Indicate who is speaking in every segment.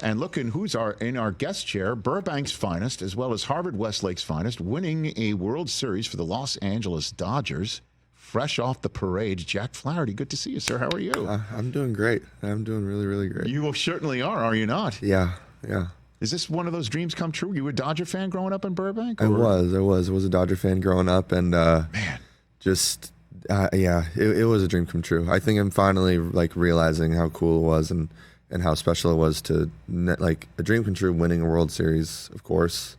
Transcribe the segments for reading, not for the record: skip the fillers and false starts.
Speaker 1: And look who's in our guest chair, Burbank's finest, as well as Harvard Westlake's finest, winning a World Series for the Los Angeles Dodgers. Fresh off the parade, Jack Flaherty. Good to see you, sir. How are you?
Speaker 2: I'm doing great. I'm doing really, really great.
Speaker 1: You certainly are you not?
Speaker 2: Yeah.
Speaker 1: Is this one of those dreams come true? You were a Dodger fan growing up in Burbank?
Speaker 2: I was a Dodger fan growing up, and
Speaker 1: man,
Speaker 2: just it was a dream come true. I think I'm finally like realizing how cool it was and how special it was to like a dream come true, winning a World Series, of course,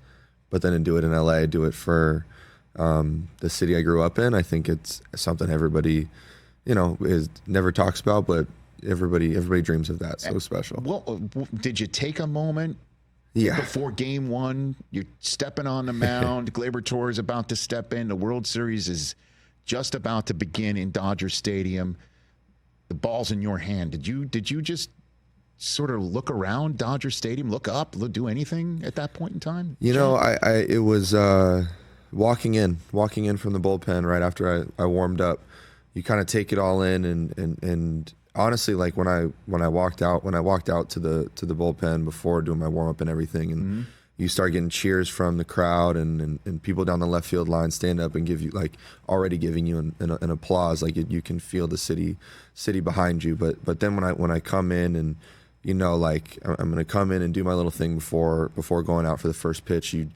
Speaker 2: but then to do it in LA, do it for the city I grew up in. I think it's something everybody, never talks about, but everybody dreams of that. So special.
Speaker 1: Well, did you take a moment?
Speaker 2: Yeah.
Speaker 1: Before game one, you're stepping on the mound. Gleyber Torres is about to step in. The World Series is just about to begin in Dodger Stadium. The ball's in your hand. Did you just sort of look around Dodger Stadium, look up, do anything at that point in time?
Speaker 2: It was walking in from the bullpen right after I warmed up. You kind of take it all in, and honestly, like when I walked out to the bullpen before doing my warm up and everything, and you start getting cheers from the crowd and people down the left field line stand up and give you already giving you an applause, you can feel the city behind you. But then when I come in and I'm gonna come in and do my little thing before going out for the first pitch, you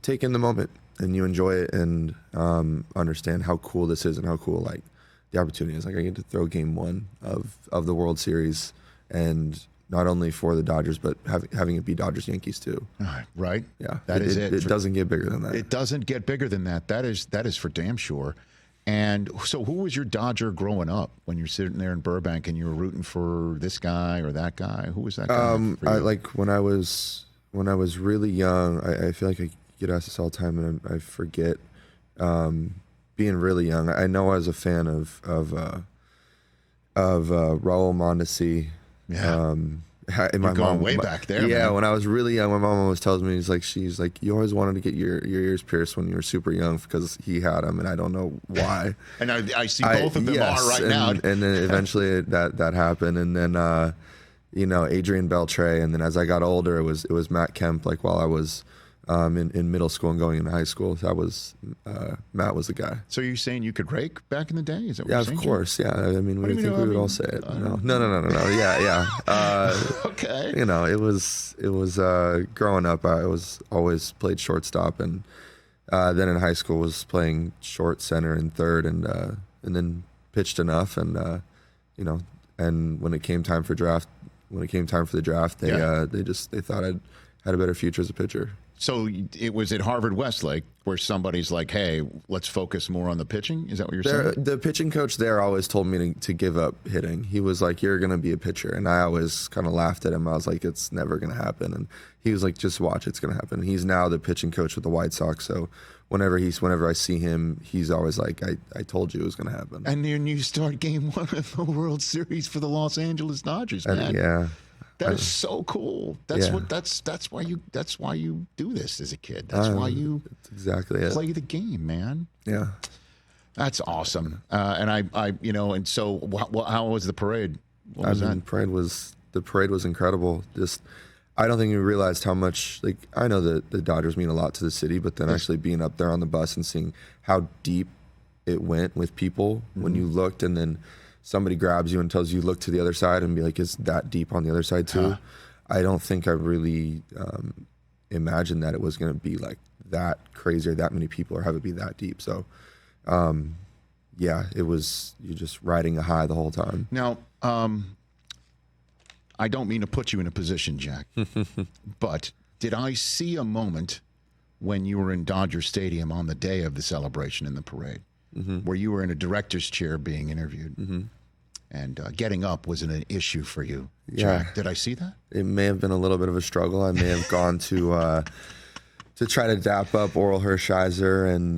Speaker 2: take in the moment and you enjoy it and understand how cool this is and how cool the opportunity is. I get to throw game one of the World Series, and not only for the Dodgers, but having it be Dodgers-Yankees too.
Speaker 1: Right.
Speaker 2: Yeah.
Speaker 1: That is it.
Speaker 2: It doesn't get bigger than that.
Speaker 1: It doesn't get bigger than that. That is for damn sure. And so who was your Dodger growing up when you're sitting there in Burbank and you were rooting for this guy or that guy? Who was that guy?
Speaker 2: When I was really young, I feel like I get asked this all the time and I forget. Being really young, I know I was a fan of Raul Mondesi.
Speaker 1: Yeah. You're going way back there.
Speaker 2: Yeah,
Speaker 1: man.
Speaker 2: When I was really young, my mom always tells me, she's like, you always wanted to get your ears pierced when you were super young because he had them, and I don't know why.
Speaker 1: And I see both of them are now.
Speaker 2: And then eventually that happened, and then Adrian Beltre, and then as I got older, it was Matt Kemp. Like while I was in middle school and going into high school, that was Matt was the guy.
Speaker 1: So you're saying you could rake back in the day? Is that what
Speaker 2: yeah,
Speaker 1: you're saying?
Speaker 2: Of course. Yeah, I mean, we would all say it. No. Yeah.
Speaker 1: Okay.
Speaker 2: It was growing up. I was always played shortstop, and then in high school was playing short, center, and third, and then pitched enough, and and when it came time for the draft, they thought I had a better future as a pitcher.
Speaker 1: So it was at Harvard Westlake where somebody's like, hey, let's focus more on the pitching? Is that what you're saying?
Speaker 2: The pitching coach there always told me to give up hitting. He was like, you're going to be a pitcher. And I always kind of laughed at him. I was like, it's never going to happen. And he was like, just watch, it's going to happen. He's now the pitching coach with the White Sox. So whenever I see him, he's always like, I told you it was going to happen.
Speaker 1: And then you start game one of the World Series for the Los Angeles Dodgers, man.
Speaker 2: Yeah.
Speaker 1: That is so cool. That's why you do this as a kid. That's why you
Speaker 2: exactly
Speaker 1: play the game, man.
Speaker 2: Yeah.
Speaker 1: That's awesome. And so how was the parade? What was that?
Speaker 2: The parade was incredible. Just I don't think we realized how much I know that the Dodgers mean a lot to the city, but then actually being up there on the bus and seeing how deep it went with people when you looked, and then somebody grabs you and tells you look to the other side and be like, is that deep on the other side too? I don't think I really imagined that it was going to be like that crazy or that many people or have it be that deep. So it was, you're just riding a high the whole time.
Speaker 1: Now, I don't mean to put you in a position, Jack, but did I see a moment when you were in Dodger Stadium on the day of the celebration in the parade where you were in a director's chair being interviewed and getting up wasn't an issue for you, Jack?
Speaker 2: Yeah.
Speaker 1: Did I see that?
Speaker 2: It may have been a little bit of a struggle. I may have gone to try to dap up Oral Hershiser and,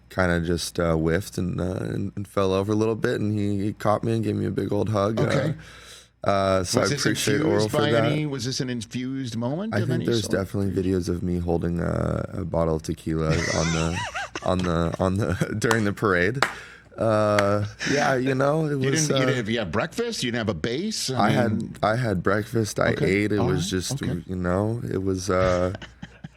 Speaker 2: kind of just whiffed and fell over a little bit, and he caught me and gave me a big old hug.
Speaker 1: Okay.
Speaker 2: So I appreciate Oral for that.
Speaker 1: Was this an infused moment?
Speaker 2: I think there's definitely videos of me holding a bottle of tequila on the during the parade. Yeah, it was.
Speaker 1: You have breakfast? You didn't have a base?
Speaker 2: I had breakfast. I ate. It was just, it was. I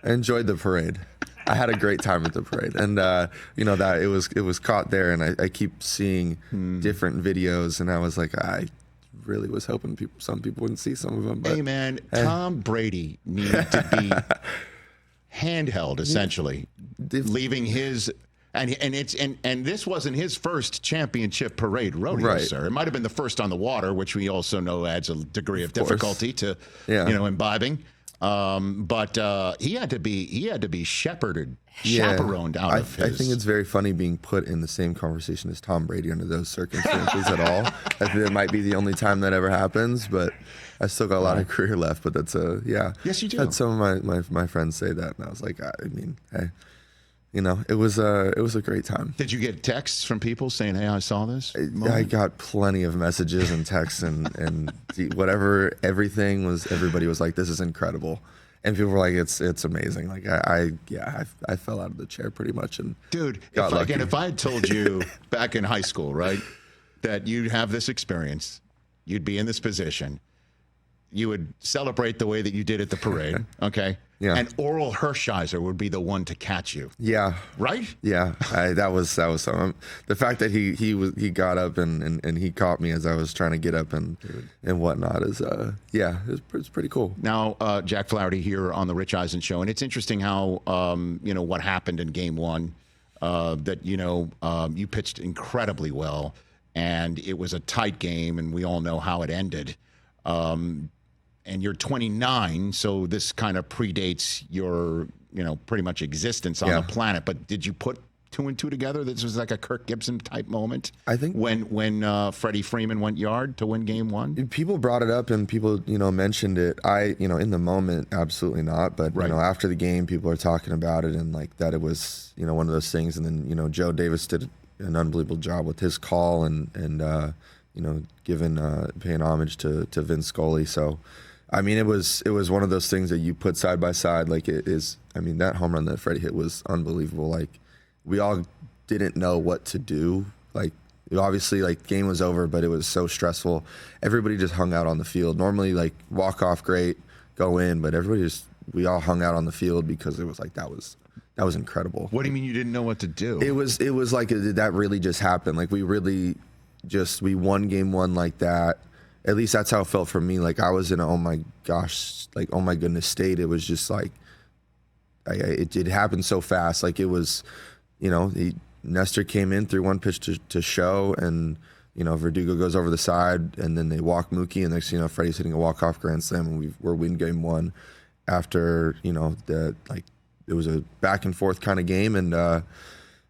Speaker 2: enjoyed the parade. I had a great time at the parade, and that it was caught there, and I keep seeing different videos, and I was like, I really was hoping some people wouldn't see some of them. But,
Speaker 1: hey man, Tom Brady needed to be handheld essentially, leaving his. And this wasn't his first championship parade rodeo,
Speaker 2: right,
Speaker 1: sir. It might have been the first on the water, which we also know adds a degree of difficulty to imbibing. But he had to be chaperoned out of his.
Speaker 2: I think it's very funny being put in the same conversation as Tom Brady under those circumstances at all. I think it might be the only time that ever happens, but I still got a lot of career left. But that's
Speaker 1: Yes, you do.
Speaker 2: Had some of my friends say that, and I was like, I mean, hey. It was a great time.
Speaker 1: Did you get texts from people saying, "Hey, I saw this"?
Speaker 2: I got plenty of messages and texts and whatever. Everybody was like, "This is incredible," and people were like, "It's amazing." Like I fell out of the chair pretty much and
Speaker 1: dude.
Speaker 2: lucky.
Speaker 1: If I had told you back in high school, right, that you'd have this experience, you'd be in this position, you would celebrate the way that you did at the parade, okay?
Speaker 2: Yeah.
Speaker 1: And Oral Hershiser would be the one to catch you.
Speaker 2: Yeah.
Speaker 1: Right?
Speaker 2: Yeah. That was something. The fact that he got up and he caught me as I was trying to get up and whatnot is it's pretty cool.
Speaker 1: Now, Jack Flaherty here on the Rich Eisen Show, and it's interesting how what happened in Game 1. That you pitched incredibly well, and it was a tight game, and we all know how it ended. And you're 29, so this kind of predates your, pretty much existence on the planet. But did you put 2 and 2 together? This was like a Kirk Gibson type moment.
Speaker 2: I think
Speaker 1: when Freddie Freeman went yard to win Game 1.
Speaker 2: People brought it up and people mentioned it. In the moment, absolutely not. But after the game, people are talking about it and like that it was one of those things. And then Joe Davis did an unbelievable job with his call and paying homage to Vince Scully. So. I mean, it was one of those things that you put side by side. Like it is. I mean, that home run that Freddie hit was unbelievable. Like we all didn't know what to do. Like obviously, like game was over, but it was so stressful. Everybody just hung out on the field. Normally, like walk off, great, go in, but we all hung out on the field because it was like that was incredible.
Speaker 1: What do you mean you didn't know what to do?
Speaker 2: It was like that really just happened. Like we won Game 1 like that. At least that's how it felt for me. Like I was in a, oh my goodness state. It was just like, it happened so fast. Like it was, Nestor came in, threw one pitch to Show, and Verdugo goes over the side, and then they walk Mookie, and next Freddie's hitting a walk-off grand slam, and we're win Game 1 after it was a back and forth kind of game, and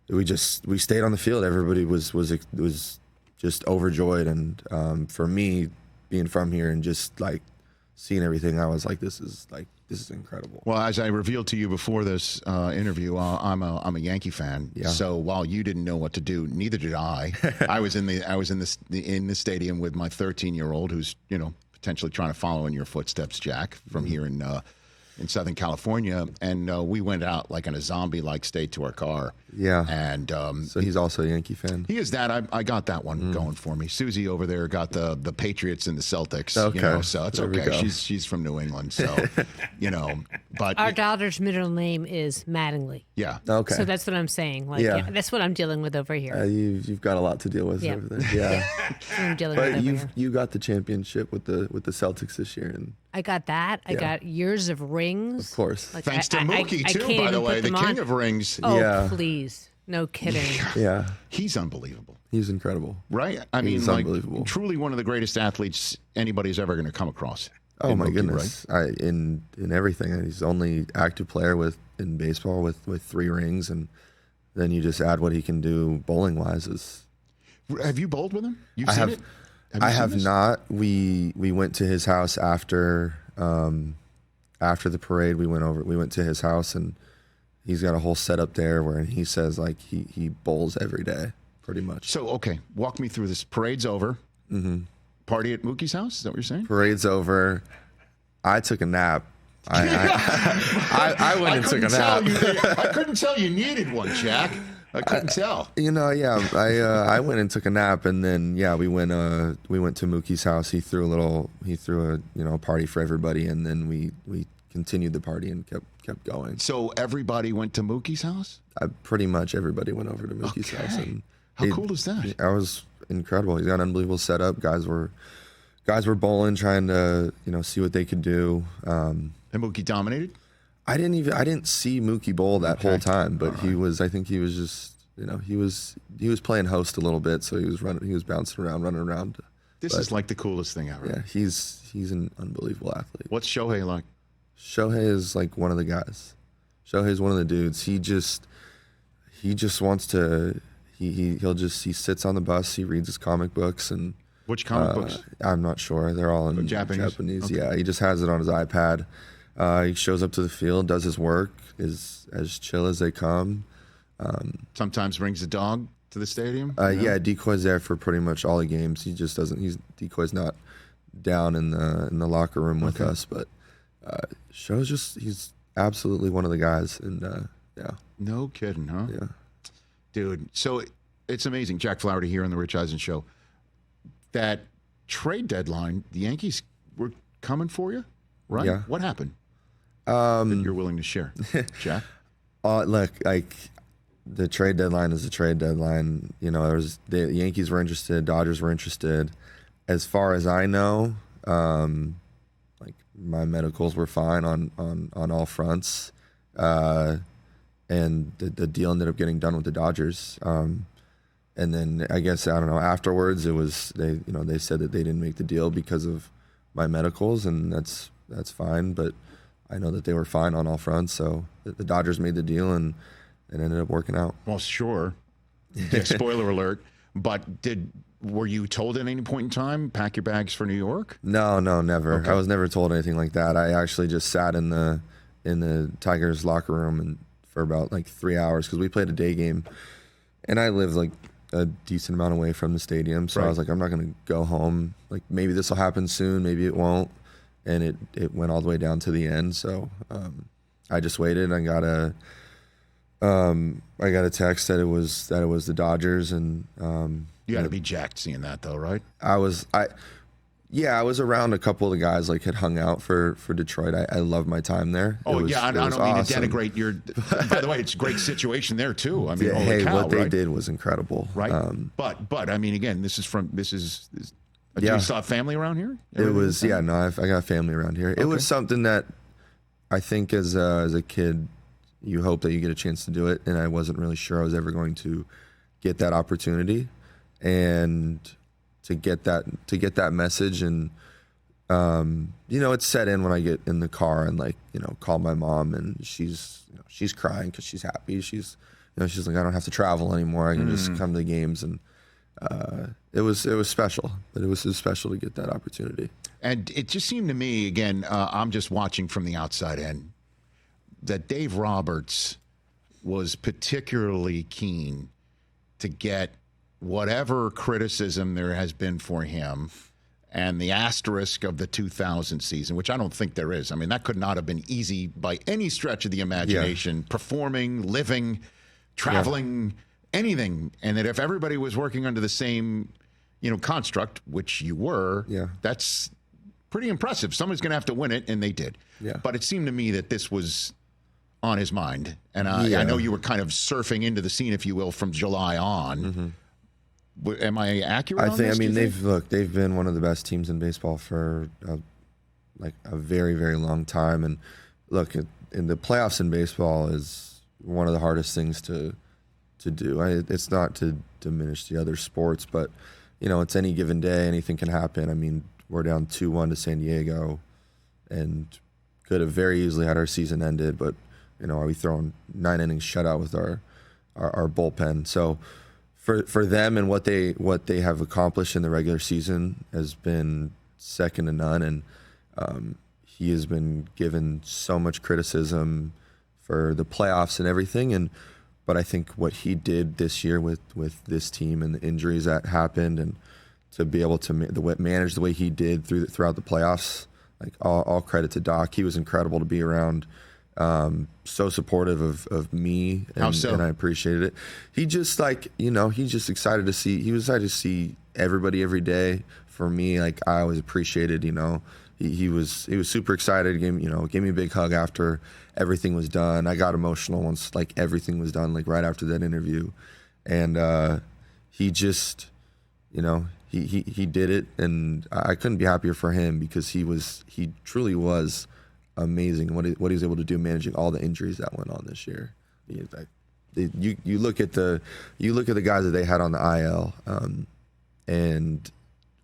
Speaker 2: we stayed on the field. Everybody was just overjoyed, and for me, being from here and just like seeing everything, I was like, this is incredible.
Speaker 1: Well, as I revealed to you before this interview, I'm a Yankee fan.
Speaker 2: Yeah.
Speaker 1: So while you didn't know what to do, neither did I. I was in the stadium with my 13-year-old, who's potentially trying to follow in your footsteps, Jack, from here in Southern California, and we went out like in a zombie-like state to our car.
Speaker 2: Yeah.
Speaker 1: And
Speaker 2: so he's also a Yankee fan.
Speaker 1: He is that. I got that one going for me. Susie over there got the Patriots and the Celtics.
Speaker 2: Okay.
Speaker 1: So it's okay. She's from New England, so But
Speaker 3: our daughter's middle name is Mattingly.
Speaker 1: Yeah.
Speaker 2: Okay.
Speaker 3: So that's what I'm saying. Like, yeah, that's what I'm dealing with over here.
Speaker 2: You've got a lot to deal with over there. Yeah.
Speaker 3: That's what I'm dealing
Speaker 2: But
Speaker 3: with over here.
Speaker 2: you got the championship with the Celtics this year, and
Speaker 3: I got that. I got years of rings.
Speaker 2: of course.
Speaker 3: Like,
Speaker 1: thanks to Mookie
Speaker 3: I
Speaker 1: too,
Speaker 3: can't
Speaker 1: by
Speaker 3: even
Speaker 1: the
Speaker 3: put
Speaker 1: way, the
Speaker 3: them
Speaker 1: king
Speaker 3: on.
Speaker 1: of rings.
Speaker 3: Oh,
Speaker 2: Yeah.
Speaker 3: please. No kidding.
Speaker 2: Yeah.
Speaker 1: He's unbelievable.
Speaker 2: He's incredible.
Speaker 1: Right? I mean,
Speaker 2: He's
Speaker 1: like,
Speaker 2: unbelievable.
Speaker 1: truly one of the greatest athletes anybody's ever going to come across.
Speaker 2: Oh
Speaker 1: in
Speaker 2: my
Speaker 1: Mookie,
Speaker 2: goodness!
Speaker 1: right?
Speaker 2: In everything, he's the only active player in baseball with 3 rings, and then you just add what he can do bowling wise.
Speaker 1: Have you bowled with him? You've
Speaker 2: I
Speaker 1: seen
Speaker 2: have.
Speaker 1: it?
Speaker 2: I have not. We went to his house after the parade. We went to his house, and he's got a whole setup there where he says like he bowls every day, pretty much.
Speaker 1: So okay, walk me through this. Parade's over. Mm-hmm. Party at Mookie's house? Is that what you're saying?
Speaker 2: Parade's over. I took a nap. I went and took a nap.
Speaker 1: I couldn't tell you needed one, Jack. I couldn't tell.
Speaker 2: I went and took a nap, and then we went to Mookie's house. He threw a party for everybody, and then we continued the party and kept going.
Speaker 1: So everybody went to Mookie's house?
Speaker 2: Pretty much everybody went over to Mookie's house. And
Speaker 1: how cool is that?
Speaker 2: That was incredible. He's got an unbelievable setup. Guys were bowling, trying to see what they could do.
Speaker 1: And Mookie dominated?
Speaker 2: I didn't see Mookie bowl that whole time, but he was just he was playing host a little bit, so he was bouncing around, running around.
Speaker 1: This is like the coolest thing ever.
Speaker 2: Yeah, he's an unbelievable athlete.
Speaker 1: What's Shohei like?
Speaker 2: Shohei is like one of the guys. Shohei's one of the dudes. He just wants to. He sits on the bus. He reads his comic books and.
Speaker 1: Which comic books?
Speaker 2: I'm not sure. They're all in Japanese. Okay. Yeah, he just has it on his iPad. He shows up to the field, does his work, is as chill as they come.
Speaker 1: Sometimes brings the dog to the stadium?
Speaker 2: Yeah, Decoy's there for pretty much all the games. He just doesn't. Decoy's not down in the locker room with us, but he's absolutely one of the guys. And yeah.
Speaker 1: No kidding, huh?
Speaker 2: Yeah.
Speaker 1: Dude, so it's amazing. Jack Flaherty here on the Rich Eisen Show. That trade deadline, the Yankees were coming for you, right?
Speaker 2: Yeah.
Speaker 1: What happened that you're willing to share, Jack?
Speaker 2: Look, like the trade deadline is a trade deadline. The Yankees were interested, Dodgers were interested. As far as I know, like my medicals were fine on all fronts, and the deal ended up getting done with the Dodgers. And then I guess, I don't know, afterwards it was, they said that they didn't make the deal because of my medicals, and that's fine. But I know that they were fine on all fronts. So the Dodgers made the deal, and it ended up working out.
Speaker 1: Well, sure. Yeah, spoiler alert. But were you told at any point in time, pack your bags for New York?
Speaker 2: No, never.
Speaker 1: Okay.
Speaker 2: I was never told anything like that. I actually just sat in the Tigers locker room and for about like 3 hours, because we played a day game, and I lived like a decent amount away from the stadium. So I was like, I'm not going to go home. Like, maybe this will happen soon, maybe it won't. And it went all the way down to the end. So I just waited. I got a text that it was the Dodgers, and
Speaker 1: you got to be jacked seeing that, though, right?
Speaker 2: I was around a couple of the guys, like had hung out for Detroit. I love my time there.
Speaker 1: I don't mean awesome to denigrate your. By the way, it's a great situation there too. I mean,
Speaker 2: what they did was incredible.
Speaker 1: Right. But I mean, again, this is. Do you still have family around here?
Speaker 2: It was I got family around here. Okay. It was something that I think as a kid, you hope that you get a chance to do it, and I wasn't really sure I was ever going to get that opportunity, and to get that message, and it's set in when I get in the car and call my mom, and she's crying because she's happy. She's like, I don't have to travel anymore. I can just come to the games, and it was special. But it was special to get that opportunity.
Speaker 1: And it just seemed to me, again, I'm just watching from the outside in, that Dave Roberts was particularly keen to get whatever criticism there has been for him and the asterisk of the 2000 season, which I don't think there is. I mean, that could not have been easy by any stretch of the imagination, performing, living, traveling, anything. And that if everybody was working under the same, construct, which you were, that's pretty impressive. Someone's going to have to win it, and they did. Yeah. But it seemed to me that this was on his mind. And I know you were kind of surfing into the scene, if you will, from July on. Mm-hmm. Am I accurate?
Speaker 2: They've been one of the best teams in baseball for a very, very long time. And look, in the playoffs in baseball is one of the hardest things to do. It's not to diminish the other sports, but it's any given day, anything can happen. I mean, we're down 2-1 to San Diego, and could have very easily had our season ended. But are we throwing 9 innings shutout with our bullpen? So. For them and what they have accomplished in the regular season has been second to none, and he has been given so much criticism for the playoffs and everything. But I think what he did this year with this team and the injuries that happened, and to be able to manage the way he did throughout the playoffs, like all credit to Doc. He was incredible to be around. So supportive of me, and,
Speaker 1: How so?
Speaker 2: and I appreciated it. He just he's just excited to see. He was excited to see everybody every day. For me, like I always appreciated, he was super excited. Gave me a big hug after everything was done. I got emotional once like everything was done, like right after that interview, and he just, he did it, and I couldn't be happier for him because he truly was amazing what he was able to do managing all the injuries that went on this year. You look at the guys that they had on the IL, and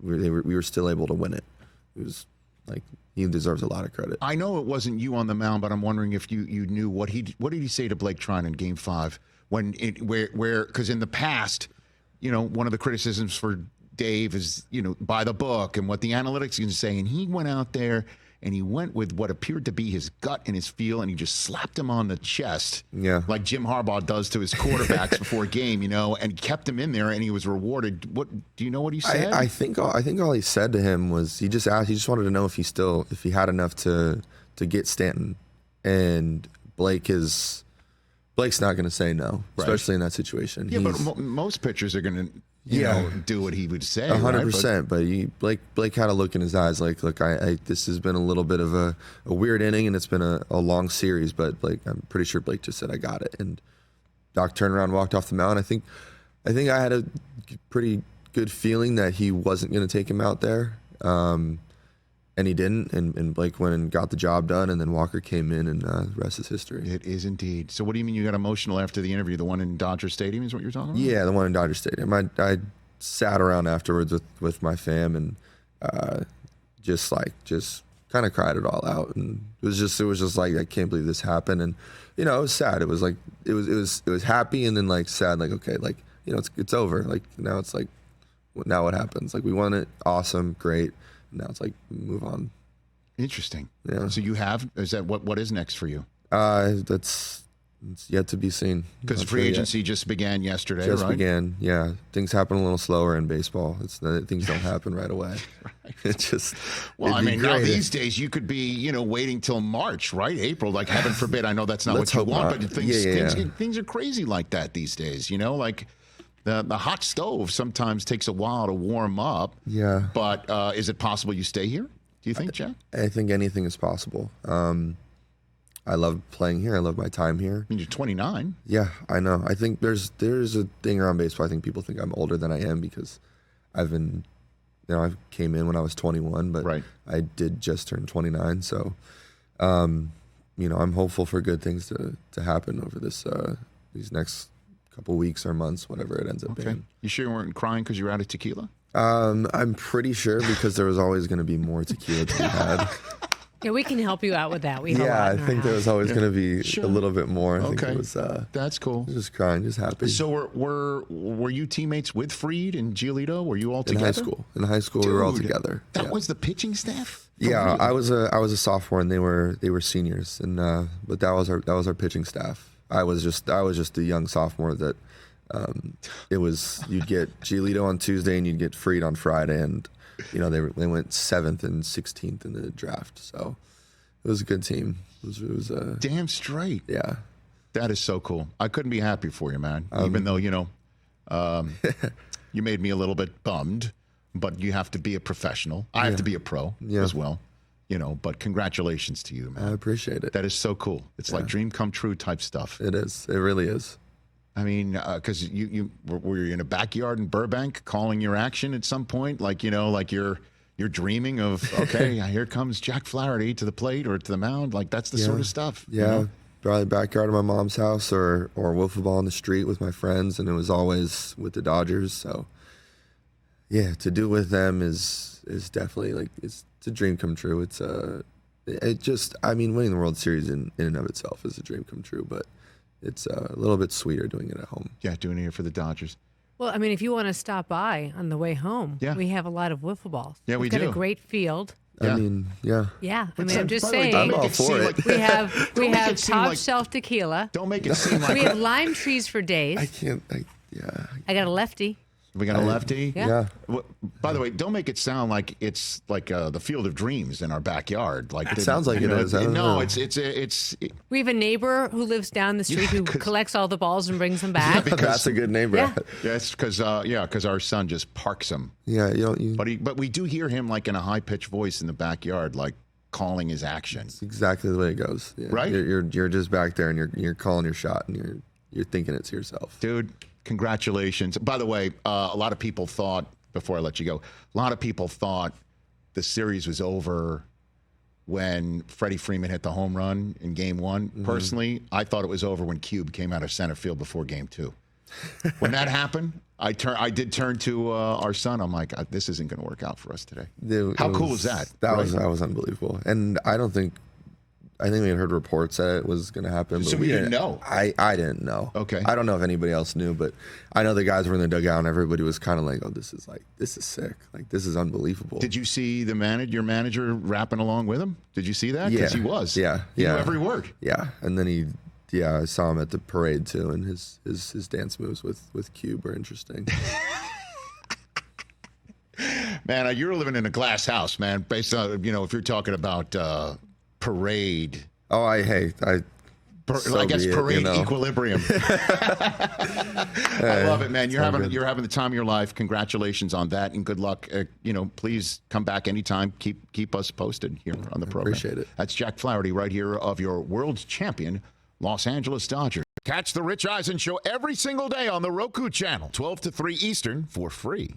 Speaker 2: we were still able to win it. It was like he deserves a lot of credit.
Speaker 1: I know it wasn't you on the mound, but I'm wondering if you knew what did he say to Blake Treinen in Game 5 because in the past, one of the criticisms for Dave is by the book and what the analytics can say, and he went out there and he went with what appeared to be his gut and his feel, and he just slapped him on the chest, like Jim Harbaugh does to his quarterbacks before a game, and kept him in there, and he was rewarded. What do you know what he said?
Speaker 2: I think all he said to him was he just wanted to know if he had enough to get Stanton, and Blake's not going to say no, especially in that situation.
Speaker 1: Yeah, but most pitchers are going to. Do what he would say.
Speaker 2: 100%. But Blake had a look in his eyes, like, look, this has been a little bit of a weird inning, and it's been a long series. But I'm pretty sure Blake just said, "I got it." And Doc turned around, and walked off the mound. I think I had a pretty good feeling that he wasn't going to take him out there, and he didn't. And Blake went and got the job done, and then Walker came in, and the rest is history.
Speaker 1: It is indeed. So what do you mean you got emotional after the interview? The one in Dodger Stadium is what you're talking about?
Speaker 2: Yeah, the one in Dodger Stadium. I sat around afterwards with my fam and just kind of cried it all out, and it was just like, I can't believe this happened. And it was sad. It was like it was happy and then like sad, like, okay, like it's over. Like now it's like, now what happens? Like we won it, awesome, great. Now it's like move on.
Speaker 1: Interesting.
Speaker 2: Yeah.
Speaker 1: So what is next for you?
Speaker 2: It's yet to be seen.
Speaker 1: Because free agency just began yesterday, right?
Speaker 2: Just began, yeah. Things happen a little slower in baseball. Things don't happen right away.
Speaker 1: Right.
Speaker 2: It just.
Speaker 1: Well, now these days you could be, waiting till March, right? April, like heaven forbid. I know that's not what you want, but things are crazy like that these days. Like the hot stove sometimes takes a while to warm up.
Speaker 2: Yeah.
Speaker 1: But is it possible you stay here? Do you think, Jack?
Speaker 2: I think anything is possible. I love playing here. I love my time here.
Speaker 1: I mean, you're 29.
Speaker 2: Yeah, I know. I think there's a thing around baseball. I think people think I'm older than I am because I came in when I was 21, but
Speaker 1: right.
Speaker 2: I did just turn 29. So, I'm hopeful for good things to happen over these next couple weeks or months, whatever it ends up being.
Speaker 1: You sure you weren't crying because you were out of tequila?
Speaker 2: I'm pretty sure because there was always going to be more tequila to be had.
Speaker 3: Yeah, we can help you out with that. We have a lot in
Speaker 2: I
Speaker 3: our
Speaker 2: think
Speaker 3: house.
Speaker 2: there was always going to be a little bit more. I think it was.
Speaker 1: That's cool.
Speaker 2: Just crying, just happy.
Speaker 1: So were you teammates with Freed and Giolito? Were you all together?
Speaker 2: In high school, we were all together.
Speaker 1: That was the pitching staff?
Speaker 2: Yeah, I was a sophomore and they were seniors, and but that was our pitching staff. I was just a young sophomore that you'd get Giolito on Tuesday and you'd get Freed on Friday, and they went 7th and 16th in the draft, so it was a good team. It was
Speaker 1: damn straight.
Speaker 2: Yeah,
Speaker 1: that is so cool. I couldn't be happier for you, man. Even though you made me a little bit bummed, but you have to be a professional. I have to be a pro as well. But congratulations to you, man.
Speaker 2: I appreciate it.
Speaker 1: That is so cool. It's like dream come true type stuff.
Speaker 2: It is. It really is.
Speaker 1: I mean, because were you in a backyard in Burbank calling your action at some point? Like you're dreaming of, okay, here comes Jack Flaherty to the plate or to the mound. Like that's the sort of stuff.
Speaker 2: Yeah, probably backyard of my mom's house or wiffle ball on the street with my friends, and it was always with the Dodgers. So yeah, to do with them is definitely like it's a dream come true. Winning the World Series in and of itself is a dream come true, but it's a little bit sweeter doing it at home. Yeah,
Speaker 1: doing it here for the Dodgers.
Speaker 3: Well, I mean, if you want to stop by on the way home, we have a lot of wiffle balls.
Speaker 1: Yeah,
Speaker 3: We've got a great field.
Speaker 1: Yeah.
Speaker 2: I mean, yeah.
Speaker 3: Yeah, I mean, I'm just saying.
Speaker 2: I'm all for it.
Speaker 3: We have top shelf tequila.
Speaker 1: Don't make it seem like
Speaker 3: we have lime trees for days.
Speaker 2: I can't.
Speaker 3: I got a lefty.
Speaker 1: We got a lefty.
Speaker 3: Yeah.
Speaker 1: By the way, don't make it sound like it's like the Field of Dreams in our backyard. Like
Speaker 2: it sounds like it is.
Speaker 1: No, it's.
Speaker 3: We have a neighbor who lives down the street who collects all the balls and brings them back.
Speaker 2: That's a good neighbor.
Speaker 3: Yeah.
Speaker 1: Yes, because our son just parks them.
Speaker 2: Yeah,
Speaker 1: But we do hear him like in a high pitched voice in the backyard, like calling his action.
Speaker 2: It's exactly the way it goes. Yeah.
Speaker 1: Right?
Speaker 2: You're just back there and you're calling your shot and you're thinking it to yourself.
Speaker 1: Dude, congratulations. By the way, a lot of people thought, before I let you go, a lot of people thought the series was over when Freddie Freeman hit the home run in Game 1. Mm-hmm. Personally, I thought it was over when Cube came out of center field before Game 2. When that happened, I did turn to our son. I'm like, this isn't going to work out for us today. How cool was that?
Speaker 2: That was unbelievable. And I think we had heard reports that it was going to happen.
Speaker 1: So
Speaker 2: but
Speaker 1: we didn't know?
Speaker 2: I didn't know.
Speaker 1: Okay.
Speaker 2: I don't know if anybody else knew, but I know the guys were in the dugout and everybody was kind of like, oh, this is sick. Like, this is unbelievable.
Speaker 1: Did you see your manager rapping along with him? Did you see that?
Speaker 2: Yeah.
Speaker 1: Because he was.
Speaker 2: Yeah.
Speaker 1: He knew every word.
Speaker 2: Yeah. And then I saw him at the parade too, and his dance moves with Cube are interesting.
Speaker 1: Man, you're living in a glass house, man. Based on, if you're talking about parade.
Speaker 2: Oh, I guess
Speaker 1: parade equilibrium. I love it, man. You're having the time of your life. Congratulations on that, and good luck. Please come back anytime. Keep us posted here on the program.
Speaker 2: Appreciate it.
Speaker 1: That's Jack Flaherty right here of your world champion Los Angeles Dodgers. Catch the Rich Eisen Show every single day on the Roku Channel, 12 to 3 Eastern, for free.